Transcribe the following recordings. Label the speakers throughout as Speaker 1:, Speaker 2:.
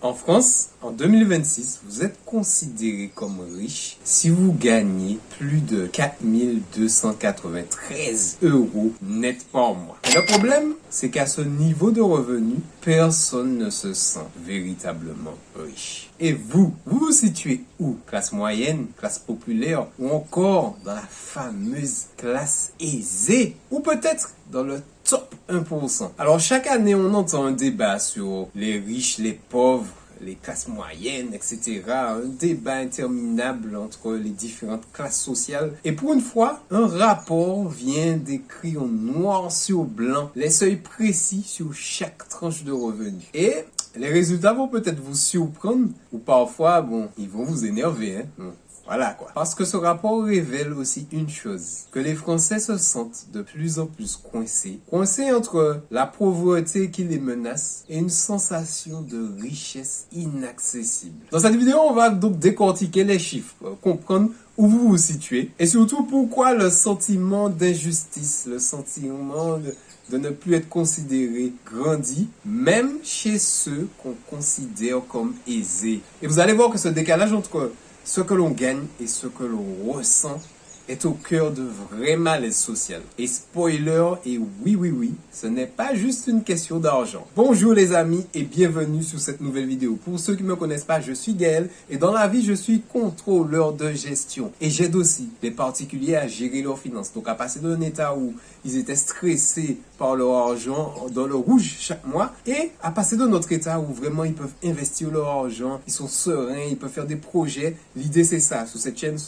Speaker 1: En France, en 2026, vous êtes considéré comme riche si vous gagnez plus de 4293 euros net par mois. Et le problème, c'est qu'à ce niveau de revenu, personne ne se sent véritablement riche. Et vous vous situez où? Classe moyenne, classe populaire ou encore dans la fameuse classe aisée? Ou peut-être dans le top 1%. Alors chaque année, on entend un débat sur les riches, les pauvres, les classes moyennes, etc. Un débat interminable entre les différentes classes sociales. Et pour une fois, un rapport vient d'écrire noir sur blanc les seuils précis sur chaque tranche de revenus. Et les résultats vont peut-être vous surprendre ou parfois, ils vont vous énerver, Voilà quoi. Parce que ce rapport révèle aussi une chose, que les Français se sentent de plus en plus coincés. Coincés entre la pauvreté qui les menace et une sensation de richesse inaccessible. Dans cette vidéo, on va donc décortiquer les chiffres, comprendre où vous vous situez et surtout pourquoi le sentiment d'injustice, le sentiment de ne plus être considéré grandit, même chez ceux qu'on considère comme aisés. Et vous allez voir que ce décalage entre ce que l'on gagne et ce que l'on ressent est au cœur de vrais malaise social. Et spoiler, et oui, ce n'est pas juste une question d'argent. Bonjour les amis et bienvenue sur cette nouvelle vidéo. Pour ceux qui ne me connaissent pas, je suis Gaël et dans la vie, je suis contrôleur de gestion. Et j'aide aussi les particuliers à gérer leurs finances. Donc à passer d'un état où ils étaient stressés par leur argent dans le rouge chaque mois et à passer d'un autre état où vraiment ils peuvent investir leur argent, ils sont sereins, ils peuvent faire des projets. L'idée c'est ça, sous cette chaîne,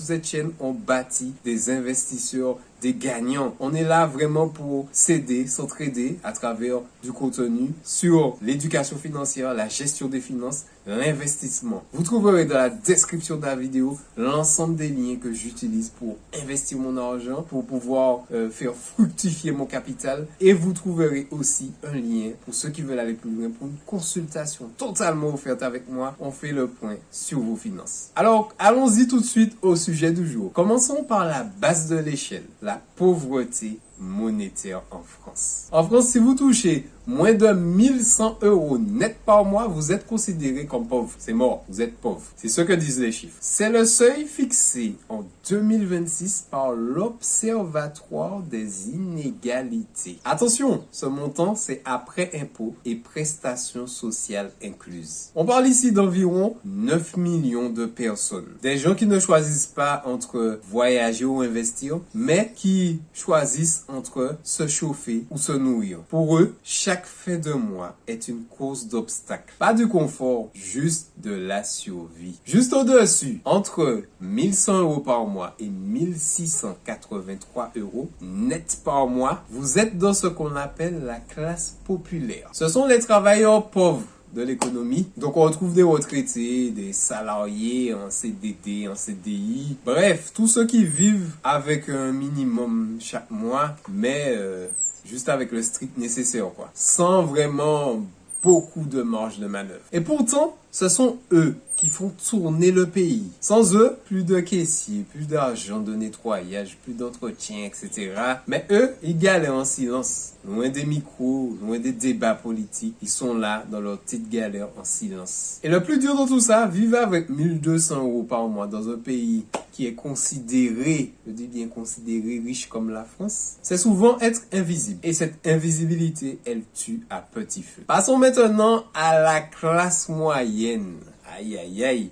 Speaker 1: on bâtit des investisseurs, des gagnants. On est là vraiment pour s'aider, s'entraider à travers du contenu sur l'éducation financière, la gestion des finances, l'investissement. Vous trouverez dans la description de la vidéo l'ensemble des liens que j'utilise pour investir mon argent, pour pouvoir faire fructifier mon capital. Et vous trouverez aussi un lien pour ceux qui veulent aller plus loin pour une consultation totalement offerte avec moi. On fait le point sur vos finances. Alors, allons-y tout de suite au sujet du jour. Commençons par la base de l'échelle, la pauvreté monétaire en France. En France, si vous touchez moins de 1100 euros net par mois, vous êtes considéré comme pauvre. C'est mort, vous êtes pauvre. C'est ce que disent les chiffres. C'est le seuil fixé en 2026 par l'Observatoire des inégalités. Attention, ce montant, c'est après impôts et prestations sociales incluses. On parle ici d'environ 9 millions de personnes. Des gens qui ne choisissent pas entre voyager ou investir, mais qui choisissent entre se chauffer ou se nourrir. Pour eux, chaque fin de mois est une course d'obstacles. Pas du confort, juste de la survie. Juste au-dessus, entre 1100 euros par mois et 1683 euros net par mois, vous êtes dans ce qu'on appelle la classe populaire. Ce sont les travailleurs pauvres de l'économie. Donc on retrouve des retraités, des salariés en CDD, en CDI. Bref, tous ceux qui vivent avec un minimum chaque mois, mais juste avec le strict nécessaire, quoi. Sans vraiment beaucoup de marge de manœuvre. Et pourtant, ce sont eux qui font tourner le pays. Sans eux, plus de caissiers, plus d'argent de nettoyage, plus d'entretien, etc. Mais eux, ils galèrent en silence. Loin des micros, loin des débats politiques. Ils sont là dans leur petite galère en silence. Et le plus dur dans tout ça, vivre avec 1200 euros par mois dans un pays qui est considéré, je dis bien considéré riche comme la France, c'est souvent être invisible. Et cette invisibilité, elle tue à petit feu. Passons maintenant à la classe moyenne.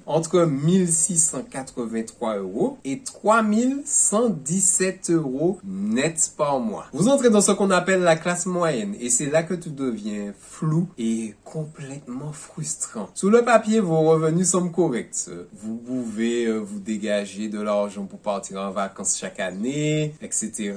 Speaker 1: Entre 1683 euros et 3117 euros net par mois. Vous entrez dans ce qu'on appelle la classe moyenne et c'est là que tout devient flou et complètement frustrant. Sous le papier, vos revenus semblent corrects. Vous pouvez vous dégager de l'argent pour partir en vacances chaque année, etc.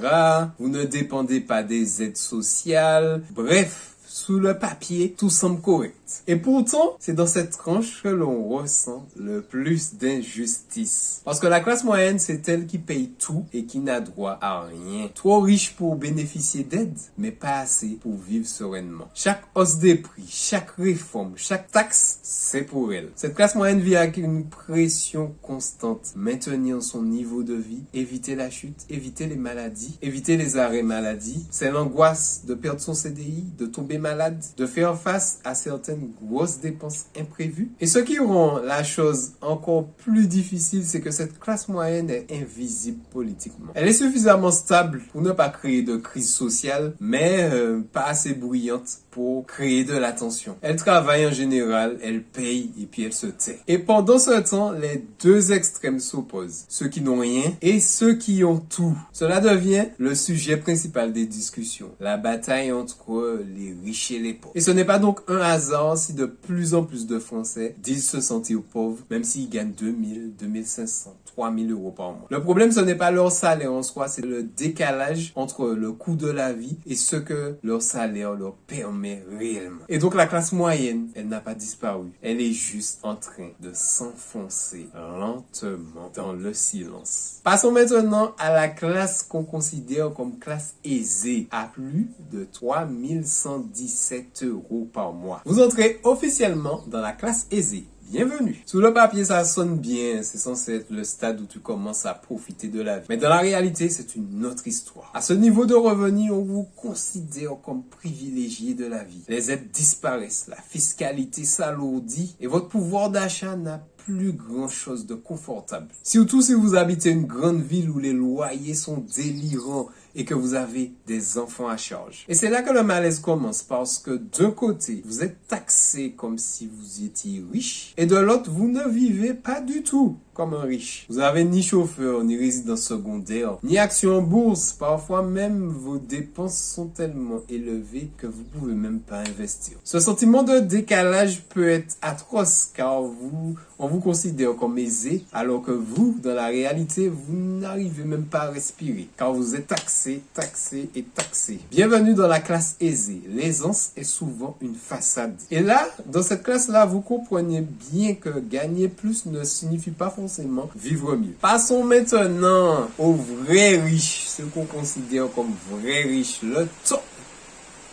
Speaker 1: Vous ne dépendez pas des aides sociales. Bref, sous le papier, tout semble correct. Et pourtant, c'est dans cette tranche que l'on ressent le plus d'injustice. Parce que la classe moyenne, c'est elle qui paye tout et qui n'a droit à rien. Trop riche pour bénéficier d'aide, mais pas assez pour vivre sereinement. Chaque hausse des prix, chaque réforme, chaque taxe, c'est pour elle. Cette classe moyenne vit avec une pression constante. Maintenir son niveau de vie, éviter la chute, éviter les maladies, éviter les arrêts maladie. C'est l'angoisse de perdre son CDI, de tomber malade, de faire face à certaines certaines grosses dépenses imprévues. Et ce qui rend la chose encore plus difficile, c'est que cette classe moyenne est invisible politiquement. Elle est suffisamment stable pour ne pas créer de crise sociale, mais pas assez bruyante pour créer de la tension. Elle travaille en général, elle paye et puis elle se tait. Et pendant ce temps, les deux extrêmes s'opposent. Ceux qui n'ont rien et ceux qui ont tout. Cela devient le sujet principal des discussions. La bataille entre les riches et les pauvres. Et ce n'est pas donc un hasard si de plus en plus de Français disent se sentir pauvres, même s'ils gagnent 2000, 2500, 3000 euros par mois. Le problème, ce n'est pas leur salaire en soi, c'est le décalage entre le coût de la vie et ce que leur salaire leur permet réellement. Et donc la classe moyenne, elle n'a pas disparu. Elle est juste en train de s'enfoncer lentement dans le silence. Passons maintenant à la classe qu'on considère comme classe aisée, à plus de 3117 euros par mois. Vous entrez officiellement dans la classe aisée. Bienvenue. Sous le papier, ça sonne bien. C'est censé être le stade où tu commences à profiter de la vie. Mais dans la réalité, c'est une autre histoire. À ce niveau de revenu, on vous considère comme privilégié de la vie. Les aides disparaissent, la fiscalité s'alourdit et votre pouvoir d'achat n'a plus grand chose de confortable. Surtout si vous habitez une grande ville où les loyers sont délirants et que vous avez des enfants à charge. Et c'est là que le malaise commence parce que d'un côté, vous êtes taxé comme si vous étiez riche et de l'autre, vous ne vivez pas du tout comme un riche. Vous avez ni chauffeur, ni résidence secondaire, ni action en bourse. Parfois même, vos dépenses sont tellement élevées que vous pouvez même pas investir. Ce sentiment de décalage peut être atroce car on vous considère comme aisé alors que vous, dans la réalité, vous n'arrivez même pas à respirer car vous êtes taxé, taxé et taxé. Bienvenue dans la classe aisée. L'aisance est souvent une façade. Et là, dans cette classe-là, vous comprenez bien que gagner plus ne signifie pas forcément vivre mieux. Passons maintenant aux vrais riches, ceux qu'on considère comme vrais riches, le top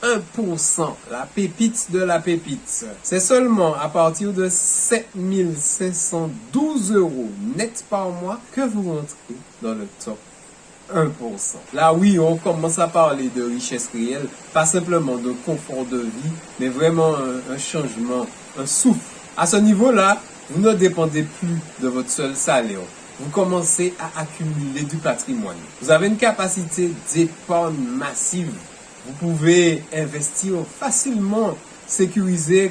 Speaker 1: 1%, la pépite de la pépite. C'est seulement à partir de 7512 euros net par mois que vous rentrez dans le top 1%. Là, oui, on commence à parler de richesse réelle, pas simplement de confort de vie, mais vraiment un changement, un souffle. À ce niveau-là, vous ne dépendez plus de votre seul salaire. Vous commencez à accumuler du patrimoine. Vous avez une capacité d'épargne massive. Vous pouvez investir facilement,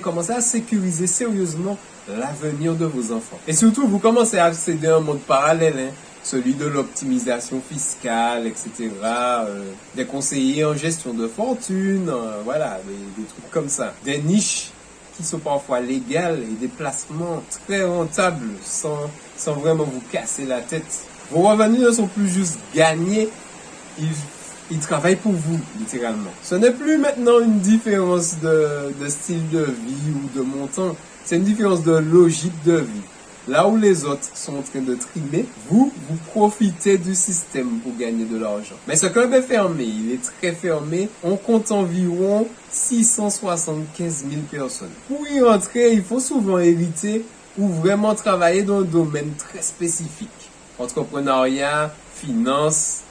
Speaker 1: commencer à sécuriser sérieusement l'avenir de vos enfants. Et surtout, vous commencez à accéder à un monde parallèle, celui de l'optimisation fiscale, etc. Des conseillers en gestion de fortune, voilà, des trucs comme ça. Des niches qui sont parfois légales et des placements très rentables sans vraiment vous casser la tête. Vos revenus ne sont plus juste gagnés, ils travaillent pour vous, littéralement. Ce n'est plus maintenant une différence de style de vie ou de montant, c'est une différence de logique de vie. Là où les autres sont en train de trimer, vous profitez du système pour gagner de l'argent. Mais ce club est fermé, il est très fermé. On compte environ 675 000 personnes. Pour y rentrer, il faut souvent hériter ou vraiment travailler dans un domaine très spécifique. Entrepreneuriat, finance,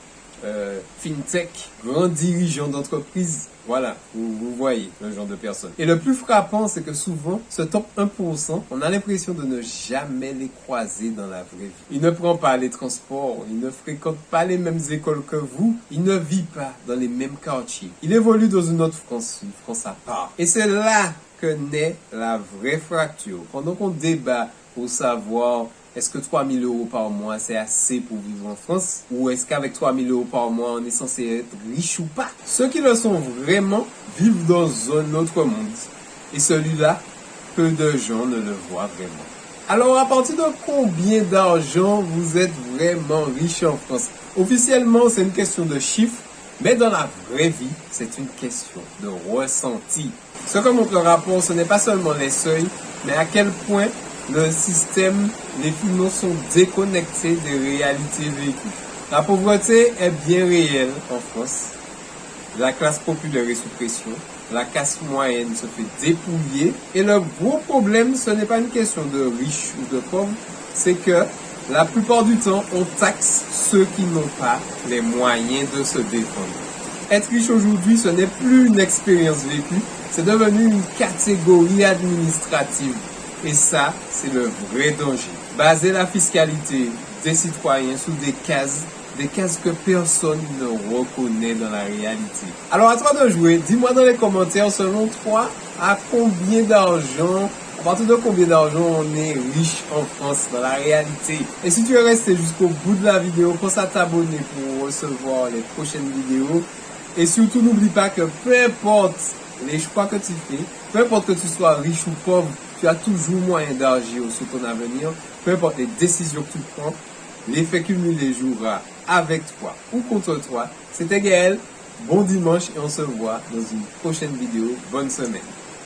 Speaker 1: fintech, grands dirigeants d'entreprise. Voilà, vous voyez le genre de personnes. Et le plus frappant, c'est que souvent, ce top 1%, on a l'impression de ne jamais les croiser dans la vraie vie. Il ne prend pas les transports, il ne fréquente pas les mêmes écoles que vous, il ne vit pas dans les mêmes quartiers. Il évolue dans une autre France, une France à part. Et c'est là que naît la vraie fracture. Pendant qu'on débat pour savoir est-ce que 3 000 euros par mois, c'est assez pour vivre en France? Ou est-ce qu'avec 3 000 euros par mois, on est censé être riche ou pas? Ceux qui le sont vraiment vivent dans un autre monde. Et celui-là, peu de gens ne le voient vraiment. Alors, à partir de combien d'argent vous êtes vraiment riche en France? Officiellement, c'est une question de chiffres, mais dans la vraie vie, c'est une question de ressenti. Ce que montre le rapport, ce n'est pas seulement les seuils, mais à quel point le système, les finances sont déconnectés des réalités vécues. La pauvreté est bien réelle en France. La classe populaire est sous pression. La classe moyenne se fait dépouiller. Et le gros problème, ce n'est pas une question de riches ou de pauvres, c'est que la plupart du temps, on taxe ceux qui n'ont pas les moyens de se défendre. Être riche aujourd'hui, ce n'est plus une expérience vécue, c'est devenu une catégorie administrative. Et ça, c'est le vrai danger. Baser la fiscalité des citoyens sous des cases que personne ne reconnaît dans la réalité. Alors, à toi de jouer, dis-moi dans les commentaires, selon toi, à partir de combien d'argent on est riche en France dans la réalité. Et si tu es resté jusqu'au bout de la vidéo, pense à t'abonner pour recevoir les prochaines vidéos. Et surtout, n'oublie pas que peu importe les choix que tu fais, peu importe que tu sois riche ou pauvre, tu as toujours moyen d'agir sur ton avenir. Peu importe les décisions que tu prends, l'effet cumulé jouera avec toi ou contre toi. C'était Gaël, bon dimanche et on se voit dans une prochaine vidéo. Bonne semaine.